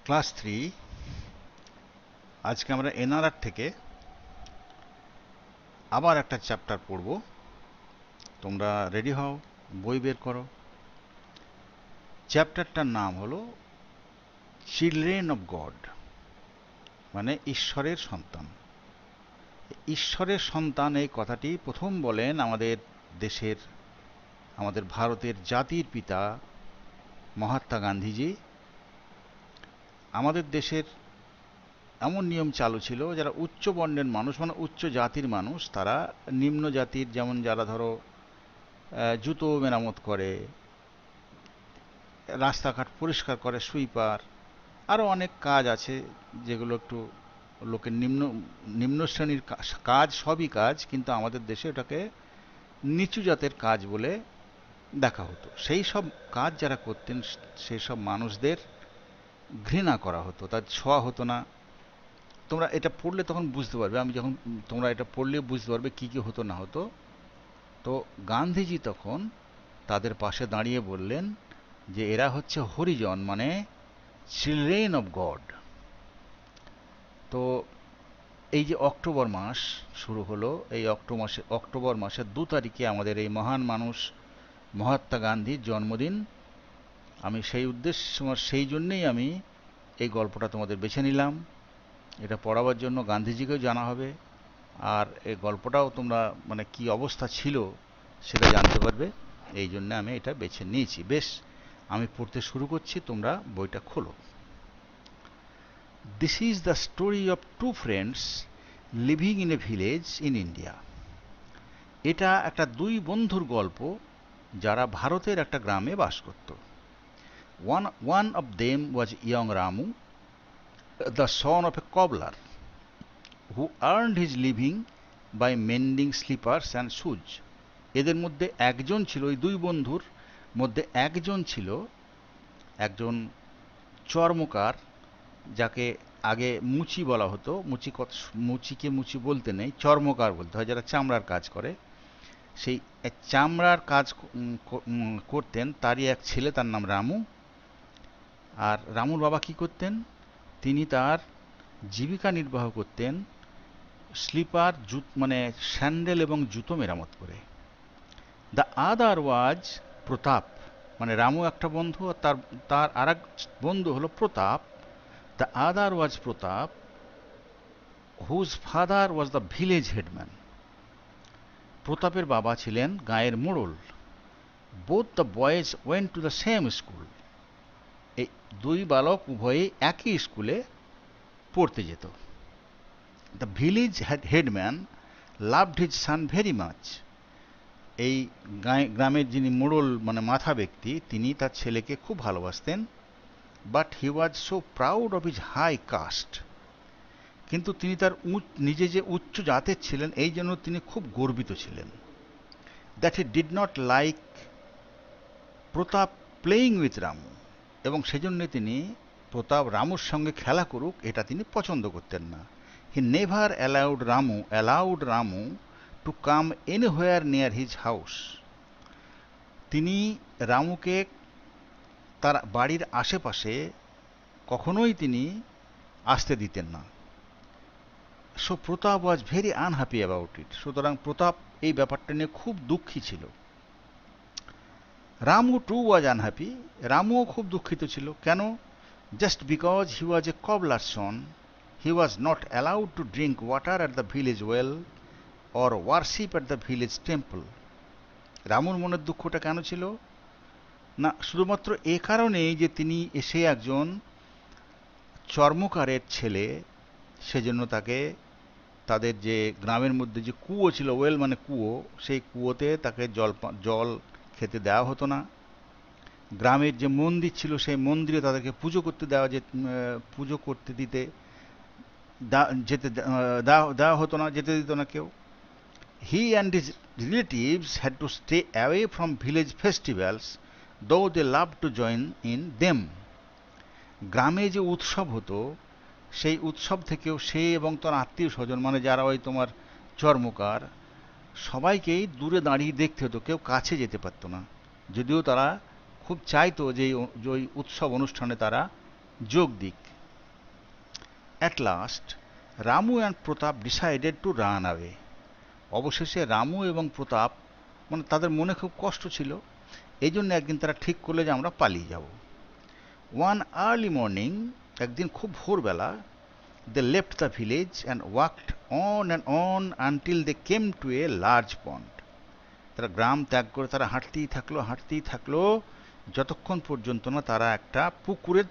Class 3। আজকে আমরা NRR থেকে আবার একটা চ্যাপ্টার পড়ব। তোমরা রেডি হও, বই বের করো। চ্যাপ্টারটার নাম হলো চিলড্রেন অফ গড, মানে ঈশ্বরের সন্তান। ঈশ্বরের সন্তান এই কথাটি প্রথম বলেন আমাদের দেশের, আমাদের ভারতের জাতির পিতা মহাত্মা গান্ধীজি। আমাদের দেশের এমন নিয়ম চালু ছিল, যারা উচ্চ বর্ণের মানুষ মানে উচ্চ জাতির মানুষ, তারা নিম্ন জাতির, যেমন যারা ধরো জুতো মেরামত করে, রাস্তাঘাট পরিষ্কার করে, সুইপার, আরও অনেক কাজ আছে যেগুলো একটু লোকের নিম্ন নিম্ন শ্রেণীর কাজ, সবই কাজ, কিন্তু আমাদের দেশে ওটাকে নিচু জাতের কাজ বলে দেখা হতো। সেই সব কাজ যারা করতেন সেই সব মানুষদের ঘৃণা করা হতো, তার ছোঁয়া হতো না। তোমরা এটা পড়লে তখন বুঝতে পারবে, আমি যখন তোমরা এটা পড়লে বুঝতে পারবে কি কি হতো না হতো। তো গান্ধীজি তখন তাদের পাশে দাঁড়িয়ে বললেন যে এরা হচ্ছে হরিজন, মানে চিলড্রেন অফ গড। তো এই যে অক্টোবর মাস শুরু হলো, এই অক্টোবর মাসের 2 তারিখে আমাদের এই মহান মানুষ মহাত্মা গান্ধীর জন্মদিন। আমি সেই সেই জন্যেই আমি এই গল্পটা তোমাদের বেছে নিলাম। এটা পড়াবার জন্য গান্ধীজিকেও জানা হবে, আর এই গল্পটাও তোমরা মানে কি অবস্থা ছিল সেটা জানতে পারবে। এই জন্য আমি এটা বেছে নিয়েছি। বেশ, আমি পড়তে শুরু করছি, তোমরা বইটা খোলো। This is the story of two friends living in a village in India. এটা একটা দুই বন্ধুর গল্প যারা ভারতের একটা গ্রামে বাস করত। One of them was young Ramu, the son of a cobbler, who earned his living by mending slippers and shoes. এদের মধ্যে একজন ছিল, এই দুই বন্ধুর মধ্যে একজন ছিল একজন চর্মকার, যাকে আগে মুচি বলা হতো। মুচিকে মুচি বলতে নেই, চর্মকার বলতে হয়, যারা চামড়ার কাজ করে। সেই চামড়ার কাজ করতেন তারই এক ছেলে, তার নাম রামু। আর রামুর বাবা কি করতেন? তিনি তার জীবিকা নির্বাহ করতেন স্লিপার, মানে স্যান্ডেল এবং জুতো মেরামত করে। দ্য আদার ওয়াজ প্রতাপ, মানে রামু একটা বন্ধু, আর তার আর এক বন্ধু হলো Pratap. The other was Pratap, whose father was the village headman. প্রতাপের বাবা ছিলেন গাঁয়ের মোড়ল। Both the boys went to the same school. এই দুই বালক উভয়েই একই স্কুলে পড়তে যেত। The village headman loved his son very much. এই গ্রামের যিনি মোড়ল মানে মাথা ব্যক্তি, তিনি তার ছেলেকে খুব ভালোবাসতেন। But he was so proud of his high caste. কিন্তু তিনি তার নিজে যে উচ্চ জাতের ছিলেন এই জন্য তিনি খুব গর্বিত ছিলেন। That he did not like Pratap playing with Ramu, এবং সেজন্য তিনি প্রতাপ রামুর সঙ্গে খেলা করুক এটা তিনি পছন্দ করতেন না। He never allowed Ramu to come anywhere near his house. তিনি রামুকে তার বাড়ির আশেপাশে কখনোই তিনি আসতে দিতেন না। So Pratap was very unhappy about it. সুতরাং প্রতাপ এই ব্যাপারটা নিয়ে খুব দুঃখী ছিল। রামু টু ওয়াজ আনহ্যাপি, রামুও খুব দুঃখিত ছিল। কেন? Just because he was a cobbler son, he was not allowed to drink water at the village well or worship at the village temple. রামুর মনের দুঃখটা কেন ছিল? না, শুধুমাত্র এ কারণেই যে তিনি এসে একজন চর্মকারের ছেলে, সেজন্য তাকে তাদের যে গ্রামের মধ্যে যে কুয়ো ছিল, ওয়েল মানে কুয়ো, সেই কুয়োতে তাকে জল খেতে দেওয়া হতো না। গ্রামের যে মন্দির ছিল সেই মন্দিরে তাদেরকে পুজো করতে দেওয়া হতো না, যেতে দিত না কেউ। He and his relatives had to stay away from village festivals though they love to join in them. গ্রামে যে উৎসব হতো সেই উৎসব থেকেও সে এবং তার আত্মীয় স্বজন, মানে যারা ওই তোমার চর্মকার, সবাইকেই দূরে দাঁড়িয়ে দেখতে হতো, কেউ কাছে যেতে পারতো না, যদিও তারা খুব চাইতো যে ওই উৎসব অনুষ্ঠানে তারা যোগ দিক। At last, Ramu and Pratap decided to run away. অবশেষে রামু এবং প্রতাপ মানে তাদের মনে খুব কষ্ট ছিল, এই জন্য একদিন তারা ঠিক করলো যে আমরা পালিয়ে যাব। ওয়ান আর্লি মর্নিং, একদিন খুব ভোরবেলা, they left the village and walked on until they came to a large pond. তারা গ্রাম ত্যাগ করে তারা হাঁটতেই থাকলো যতক্ষণ পর্যন্ত না তারা একটা পুকুরের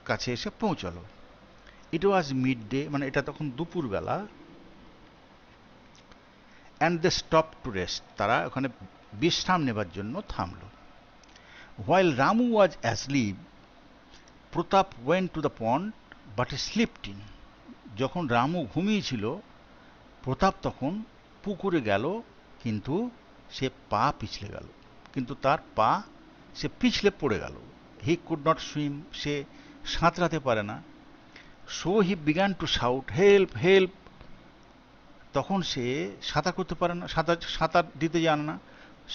কাছে এসে পৌঁছালো। ইট ওয়াজ মিড ডে, মানে এটা তখন দুপুরবেলা। And they stop to rest, তারা ওখানে বিশ্রাম নেবার জন্য থামলো। While Ramu was asleep, Pratap went to the pond but he slipped in. যখন রামু ঘুমিয়েছিল, প্রতাপ তখন পুকুরে গেল, কিন্তু সে পা পিছলে গেল, কিন্তু তার পা সে পিছলে পড়ে গেল। হি কুড নট সুইম, সে সাঁতরাতে পারে না। So he began to shout, help help. তখন সে সাঁতার করতে পারে না, সাঁতার দিতে জানে না,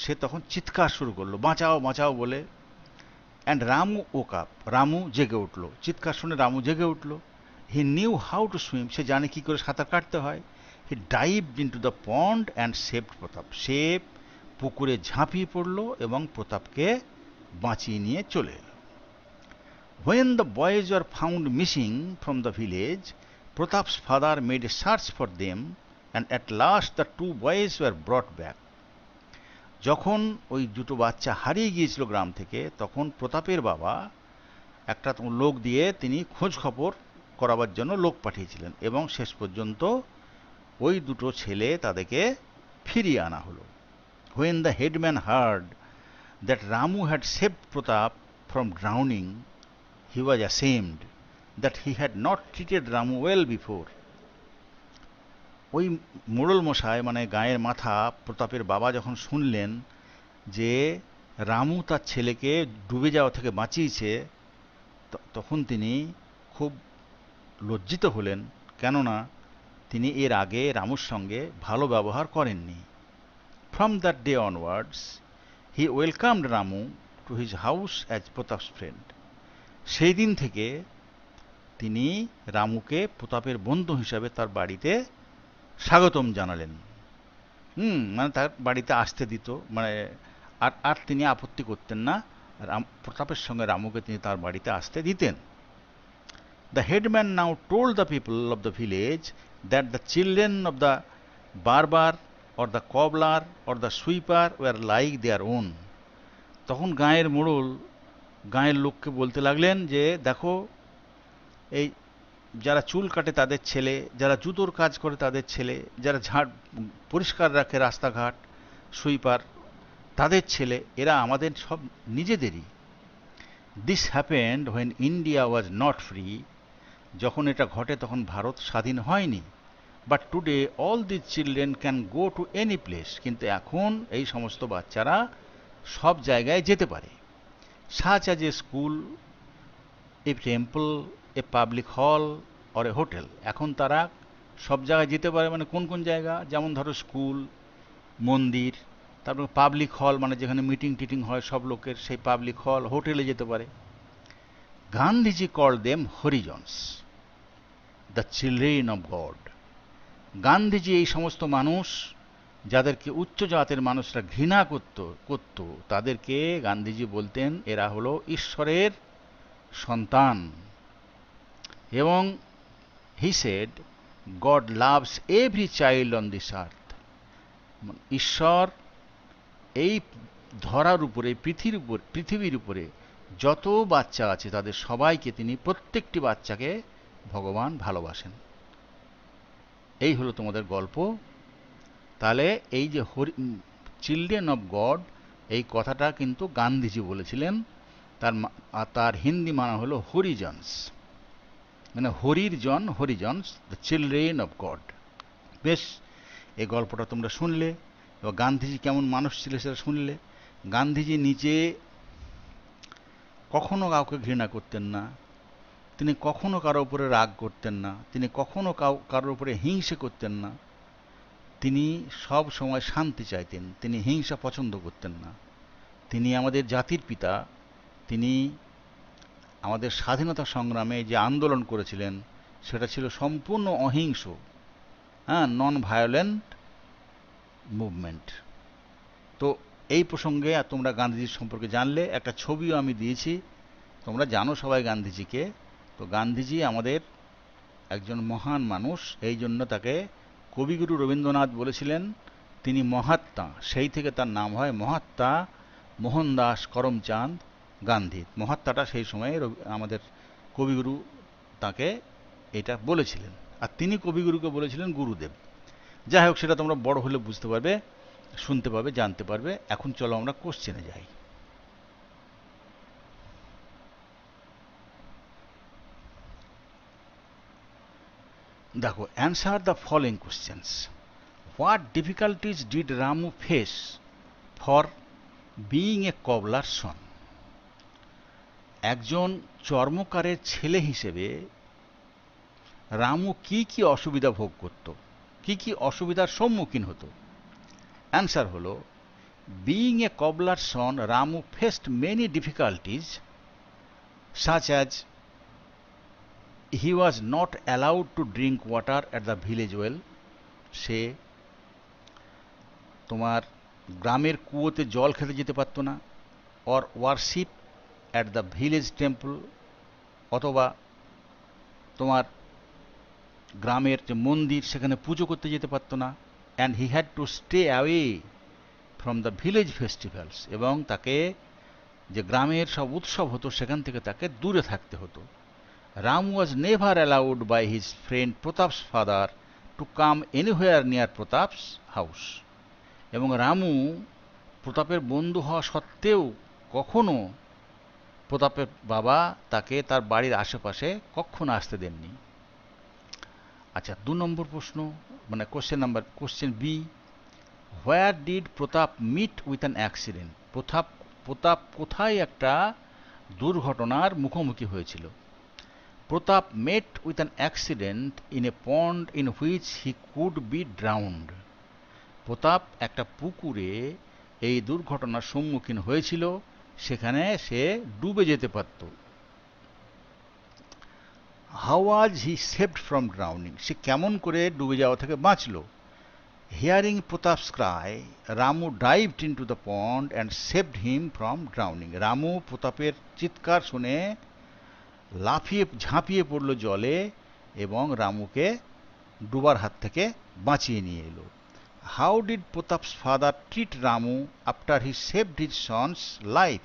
সে তখন চিৎকার শুরু করলো, বাঁচাও বাঁচাও বলে। And Ramu woke up, Ramu জেগে উঠলো, চিৎকার শুনে রামু জেগে উঠলো। He knew how to swim, সে জানে কি করে সাঁতার কাটতে হয়। He dived into the pond and saved Pratap, সে পুকুরে ঝাঁপিয়ে পড়লো এবং প্রতাপকে বাঁচিয়ে নিয়ে চলে এলো। When the boys were found missing from the village, Pratap's father made a search for them and at last the two boys were brought back. যখন ওই দুটো বাচ্চা হারিয়ে গিয়েছিল গ্রাম থেকে, তখন প্রতাপের বাবা একটা লোক দিয়ে তিনি খোঁজ খবর করাবার জন্য লোক পাঠিয়েছিলেন এবং শেষ পর্যন্ত ওই দুটো ছেলে তাদেরকে ফিরিয়ে আনা হলো। When the headman heard that Ramu had saved Pratap from drowning, he was ashamed that he had not treated Ramu well before. ওই মোড়ল মশাই মানে গায়ের মাথা প্রতাপের বাবা যখন শুনলেন যে রামু তার ছেলেকে ডুবে যাওয়া থেকে বাঁচিয়েছে, তখন তিনি খুব লজ্জিত হলেন, কেননা তিনি এর আগে রামুর সঙ্গে ভালো ব্যবহার করেননি। From that day onwards, he welcomed Ramu to his house as Pratap's friend. সেই দিন থেকে তিনি রামুকে প্রতাপের বন্ধু হিসাবে তার বাড়িতে স্বাগতম জানালেন। মানে তার বাড়িতে আসতে দিত, মানে আর তিনি আপত্তি করতেন না, প্রতাপের সঙ্গে রামুকে তিনি তার বাড়িতে আসতে দিতেন। The headman now told the people of the village that the children of the barber or the cobbler or the sweeper were like their own. তখন গাঁয়ের মোড়ল গাঁয়ের লোককে বলতে লাগলেন যে দেখো, এই যারা চুল কাটে তাদের ছেলে, যারা জুতোর কাজ করে তাদের ছেলে, যারা পরিষ্কার রাখে রাস্তাঘাট, সুইপার, তাদের ছেলে, এরা আমাদের সব নিজেদেরই। This happened when India was not free, যখন এটা ঘটে তখন ভারত স্বাধীন হয়নি। But today all this children can go to any place, কিন্তু এখন এই সমস্ত বাচ্চারা সব জায়গায় যেতে পারে। such as a school, a temple, a public hall or a hotel. এখন তারা সব জায়গায় যেতে পারে, মানে কোন কোন জায়গা, যেমন ধরো স্কুল, মন্দির, তারপর পাবলিক হল মানে যেখানে মিটিং টিটিং হয় সব লোকের, সেই পাবলিক হল, হোটেলে যেতে পারে। Gandhiji called them Harijans, the children of God. Gandhiji এই সমস্ত মানুষ যাদেরকে উচ্চ জাতের মানুষরা ঘৃণা করত তাদেরকে গান্ধীজি বলতেন এরা হলো ঈশ্বরের সন্তান। এবং he said god loves every child on this আর্থ, ঈশ্বর এই ধরার উপরে পৃথিবীর উপরে যত বাচ্চা আছে তাদের সবাইকে তিনি, প্রত্যেকটি বাচ্চাকে ভগবান ভালোবাসেন। এই হলো তোমাদের গল্প। তাহলে এই যে চিলড্রেন অফ গড, এই কথাটা কিন্তু গান্ধীজি বলেছিলেন, তার হিন্দি মানা হলো হরিজনস, মানে হরির জন, Harijans, the children of God. বেশ, এই গল্পটা তোমরা শুনলে এবং গান্ধীজি কেমন মানুষ ছিল সেটা শুনলে। গান্ধীজি নিজে কখনো কাউকে ঘৃণা করতেন না, তিনি কখনো কারো উপরে রাগ করতেন না, তিনি কখনো কারোর উপরে হিংসে করতেন না, তিনি সব সময় শান্তি চাইতেন, তিনি হিংসা পছন্দ করতেন না। তিনি আমাদের জাতির পিতা, তিনি আমাদের স্বাধীনতা সংগ্রামে যে আন্দোলন করেছিলেন সেটা ছিল সম্পূর্ণ অহিংস, হ্যাঁ, নন ভায়োলেন্ট মুভমেন্ট। তো এই প্রসঙ্গে তোমরা গান্ধীজির সম্পর্কে জানলে, একটা ছবিও আমি দিয়েছি, তোমরা জানো সবাই গান্ধীজিকে। তো গান্ধীজি আমাদের একজন মহান মানুষ, এই জন্য তাকে কবিগুরু রবীন্দ্রনাথ বলেছিলেন তিনি মহাত্মা, সেই থেকে তার নাম হয় মহাত্মা মোহনদাস করমচাঁদ গান্ধী। মহাত্মাটা সেই সময়ে আমাদের কবিগুরু তাকে এটা বলেছিলেন, আর তিনি কবিগুরুকে বলেছিলেন গুরুদেব। যাই হোক, সেটা তোমরা বড় হলে বুঝতে পারবে, শুনতে পারবে, জানতে পারবে। এখন চলো আমরা কোশ্চেনে যাই। দেখো, answer the following questions. What difficulties did Ramu face for being a cobbler son? একজন চর্মকারের ছেলে হিসেবে রামু কি কি অসুবিধা ভোগ করত, কি কি অসুবিধার সম্মুখীন হতো? অ্যান্সার হলো, being a cobbler Son Ramu faced many difficulties such as he was not allowed to drink water at the village well. সে তোমার গ্রামের কুয়োতে জল খেতে যেতে পারতো না। Or warship at the village temple, অথবা তোমার গ্রামের যে মন্দির সেখানে পুজো করতে যেতে পারতো না। And he had to stay away from the village festivals, এবং তাকে যে গ্রামের সব উৎসব হতো সেখান থেকে তাকে দূরে থাকতে হতো। Ram was never allowed by his friend Pratap's father to come anywhere near Pratap's house, এবং রামু প্রতাপের বন্ধু হওয়া সত্ত্বেও কখনো প্রতাপের বাবা তাকে তার বাড়ির আশেপাশে কখনো আসতে দেননি। আচ্ছা, 2 নম্বর প্রশ্ন, মানে question B, where did Pratap meet with an accident? Pratap কোথায় একটা দুর্ঘটনার মুখোমুখি হয়েছিল? Pratap met with an accident in a pond in which he could be drowned. Pratap একটা পুকুরে এই দুর্ঘটনার সম্মুখীন হয়েছিল, সেখানে সে ডুবে যেতে পারত। How was he saved from drowning? সে কেমন করে ডুবে যাওয়া থেকে বাঁচল? Hearing Pratap's cry, Ramu dived into the pond and saved him from drowning. Ramu প্রতাপের চিৎকার শুনে ঝাঁপিয়ে পড়ল জলে এবং রামুকে ডুবার হাত থেকে বাঁচিয়ে নিয়ে এলো। How did Pratap's father treat Ramu after he saved his son's life?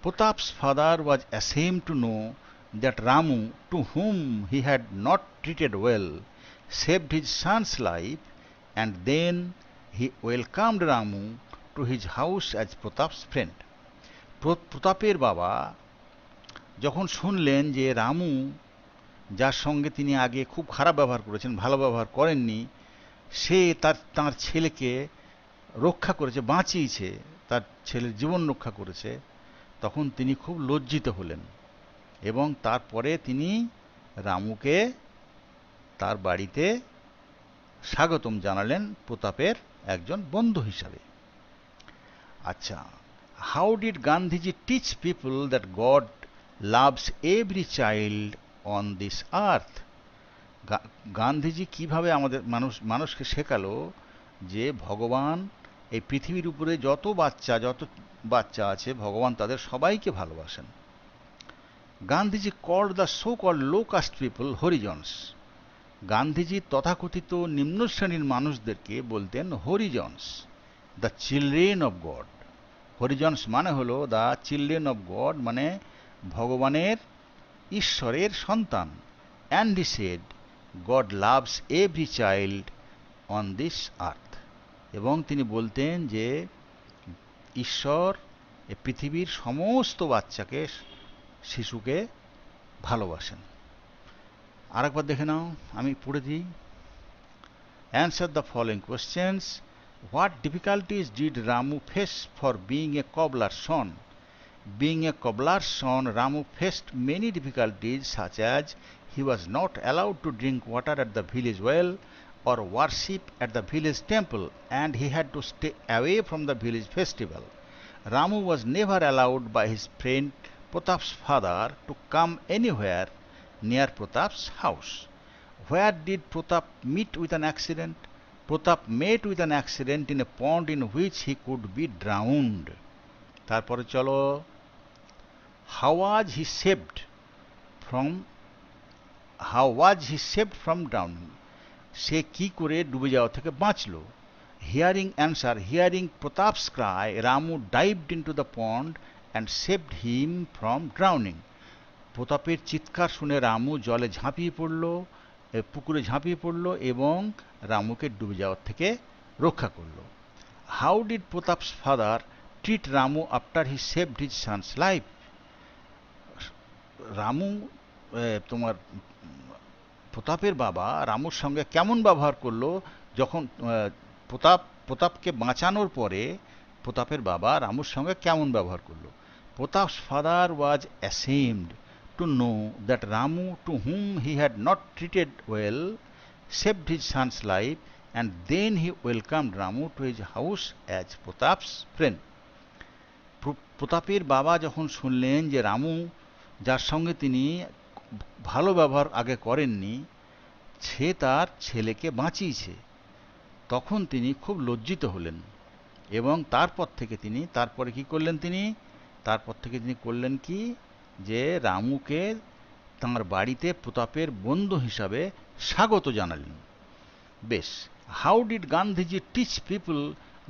Pratap's father was ashamed to know that Ramu, to whom he had not treated well, saved his son's life, and then he welcomed Ramu to his house as Pratap's friend. প্রতাপের বাবা যখন শুনলেন যে রামু, যার সঙ্গে তিনি আগে খুব খারাপ ব্যবহার করেছেন, ভালো ব্যবহার করেননি, সে তার ছেলেকে রক্ষা করেছে, বাঁচিয়েছে, তার ছেলের জীবন রক্ষা করেছে, তখন তিনি খুব লজ্জিত হলেন এবং তারপরে তিনি রামুকে তার বাড়িতে স্বাগতম জানালেন প্রতাপের একজন বন্ধু হিসাবে। আচ্ছা, how did Gandhiji teach people that god loves every child on this আর্থ? গান্ধীজি কিভাবে আমাদের মানুষকে শেখালো যে ভগবান এই পৃথিবীর উপরে যত বাচ্চা আছে, ভগবান তাদের সবাইকে ভালোবাসেন। Gandhiji called the so called low caste people Harijans. Gandhiji তথাকথিত নিম্ন শ্রেণীর মানুষদেরকে বলতেন Harijans, the children of God. Harijans মানে হলো দ্য চিলড্রেন অফ গড, মানে ভগবানের, ঈশ্বরের সন্তান। And he said god loves every child on this আর্থ। এবং তিনি বলতেন যে ঈশ্বর এই পৃথিবীর সমস্ত বাচ্চাকে, শিশুকে ভালোবাসেন। আরেকবার দেখে নাও, আমি পড়ে দিই। Answer the following questions. What difficulties did Ramu face for being a cobbler Son? Being a cobbler Son, Ramu faced many difficulties such as he was not allowed to drink water at the village well or worship at the village temple, and he had to stay away from the village festival. Ramu was never allowed by his friend Pratap's father to come anywhere near Pratap's house. Where did Pratap meet with an accident? Pratap met with an accident in a pond in which he could be drowned. তারপরে চলো, how was he saved from drowning? সে কি করে ডুবে যাওয়া থেকে বাঁচলো? Hearing Pratap's cry, Ramu dived into the pond and saved him from drowning. প্রতাপের চিৎকার শুনে রামু জলে ঝাঁপিয়ে পড়ল, পুকুরে ঝাঁপিয়ে পড়ল এবং রামুকে ডুবে যাওয়ার থেকে রক্ষা করল। How did Pratap's father treat Ramu after he saved his son's life? Ramu তোমার প্রতাপের বাবা রামুর সঙ্গে কেমন ব্যবহার করলো যখন প্রতাপকে বাঁচানোর পরে প্রতাপের বাবা রামুর সঙ্গে কেমন ব্যবহার করলো? Pratap's father was ashamed to know that Ramu, to whom he had not treated well, saved his son's life, and then he welcomed Ramu to his house as Pratap's friend. প্রতাপের বাবা যখন শুনলেন যে রামু, যার সঙ্গে তিনি ভালো ব্যবহার আগে করেননি, সে তার ছেলেকে বাঁচিয়েছে, তখন তিনি খুব লজ্জিত হলেন এবং তারপর থেকে তিনি করলেন কি, যে রামুকে তাঁর বাড়িতে প্রতাপের বন্ধু হিসাবে স্বাগত জানালেন। বেশ, how did Gandhiji teach people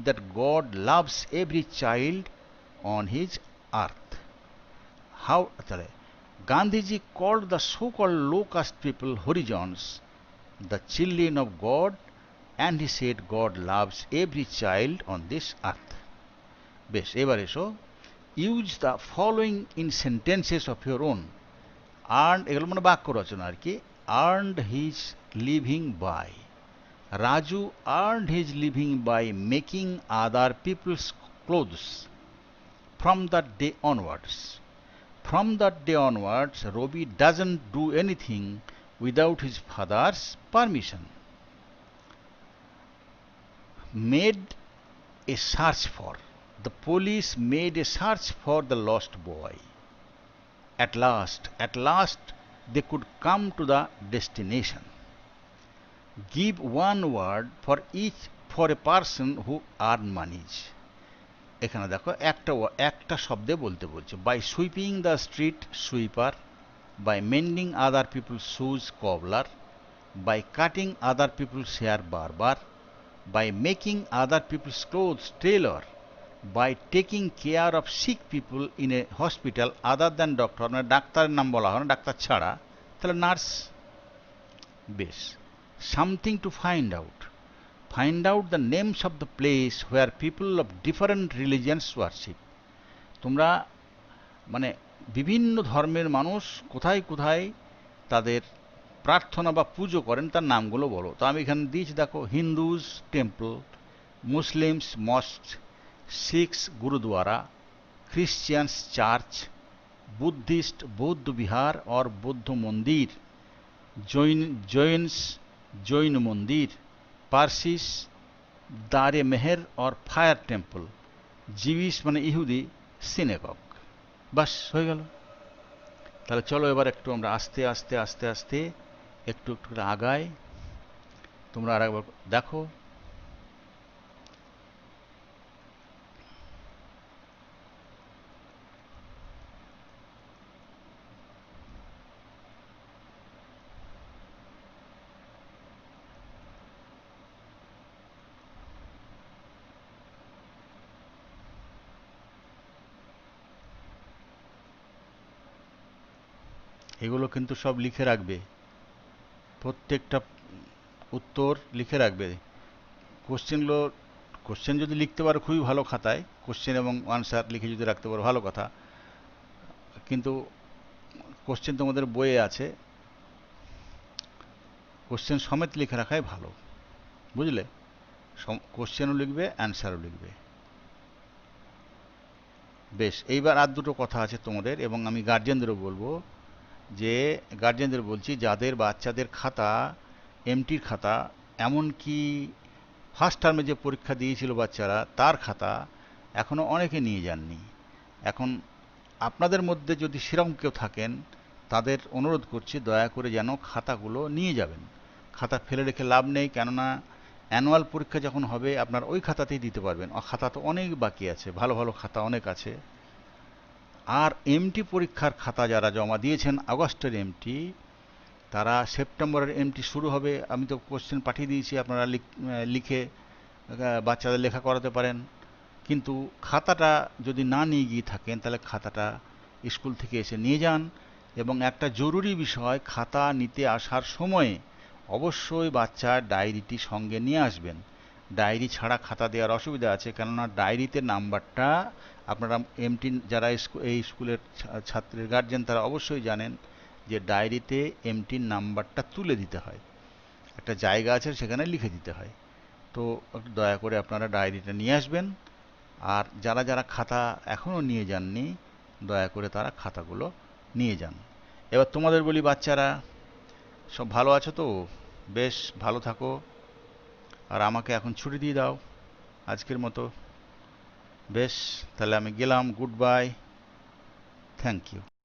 that god loves every child on his earth? Gandhiji called the so-called low-caste people Harijans, the children of God, and he said God loves every child on this earth. বেশ, এবার এসো, use the following in sentences of your own. এগুলো মানে বাক্য রচনা আর কি। Earned his living by, Raju earned his living by making other people's clothes from that day onwards. From that day onwards, Robi doesn't do anything without his father's permission. The police made a search for the lost boy. At last, they could come to the destination. Give one word for a person who earn monies. এখানে দেখো একটা শব্দে বলতে বলছে। By sweeping the street, sweeper. By mending other people's shoes, cobbler. By cutting other people's hair, barber. By making other people's clothes, tailor. By taking care of sick people in a hospital other than doctor, মানে ডাক্তারের নাম বলা হয় না, doctor ছাড়া, তাহলে nurse. বেশ, something to find out the names of the place where people of different religions worship. তোমরা মানে বিভিন্ন ধর্মের মানুষ কোথায় কোথায় তাদের প্রার্থনা বা পুজো করেন তার নামগুলো বলো। তো আমি এখানে দিয়েছি, দেখো, Hindus temple, Muslims mosque, Sikhs gurdwara, Christians church, Buddhist বৌদ্ধ বিহার और বৌদ্ধ মন্দির, জৈনস জৈন মন্দির, পার্সিস দারে মেহের और ফায়ার টেম্পল, জিউস মানে ইহুদি সিনেগগ। বাস, হয়ে গেল। তাহলে চলো এবার একটু আমরা আস্তে আস্তে আস্তে আস্তে একটু একটু করে আগাই। তোমরা আর একবার দেখো। এগুলো কিন্তু সব লিখে রাখবে, প্রত্যেকটা উত্তর লিখে রাখবে। কোশ্চেন যদি লিখতে পারো খুবই ভালো, খাতায় কোশ্চেন এবং আনসার লিখে যদি রাখতে পারো ভালো কথা, কিন্তু কোশ্চেন তোমাদের বইয়ে আছে, কোশ্চেন সমেত লিখে রাখাই ভালো, বুঝলে? কোশ্চেনও লিখবে, অ্যান্সারও লিখবে। বেশ, এইবার আর দুটো কথা আছে তোমাদের, এবং আমি গার্জেনদেরও বলবো, গার্জেনদের বলছি, যাদের বাচ্চাদের খাতা এমটির খাতা, এমনকি ফার্স্ট টার্মে যে পরীক্ষা দিয়েছিল বাচ্চারা তার খাতা এখনও অনেকে নিয়ে যাননি। এখন আপনাদের মধ্যে যদি সেরকম কেউ থাকেন তাদের অনুরোধ করছি দয়া করে যেন খাতাগুলো নিয়ে যাবেন। খাতা ফেলে রেখে লাভ নেই, কেননা অ্যানুয়াল পরীক্ষা যখন হবে আপনার ওই খাতাতেই দিতে পারবেন। খাতা তো অনেক বাকি আছে, ভালো ভালো খাতা অনেক আছে। আর এমটি পরীক্ষার খাতা যারা জমা দিয়েছেন আগস্টের এমটি, তারা সেপ্টেম্বরের এমটি শুরু হবে। আমি তো কোশ্চেন পাঠিয়ে দিয়েছি, আপনারা লিখে বাচ্চাদের লেখা করাতে পারেন। কিন্তু খাতাটা যদি না নিয়ে গিয়ে থাকেন তাহলে খাতাটা স্কুল থেকে এসে নিয়ে যান। এবং একটা জরুরি বিষয়, খাতা নিতে আসার সময়ে অবশ্যই বাচ্চার ডায়েরিটি সঙ্গে নিয়ে আসবেন। ডায়েরি ছাড়া খাতা দেওয়ার অসুবিধা আছে, কেননা ডায়েরিতে নাম্বারটা আপনারা এমটি যারা এই স্কুলের ছাত্রের গার্জেন তারা অবশ্যই জানেন যে ডায়েরিতে এমটির নাম্বারটা তুলে দিতে হয়, একটা জায়গা আছে সেখানে লিখে দিতে হয়। তো দয়া করে আপনারা ডায়েরিটা নিয়ে আসবেন। আর যারা যারা খাতা এখনও নিয়ে যাননি দয়া করে তারা খাতাগুলো নিয়ে যান। এবার তোমাদের বলি, বাচ্চারা সব ভালো আছো তো? বেশ ভালো থাকো। আর আমাকে এখন ছুটি দিয়ে দাও আজকের মতো। বেশ, তাহলে আমি গেলাম। Goodbye, thank you.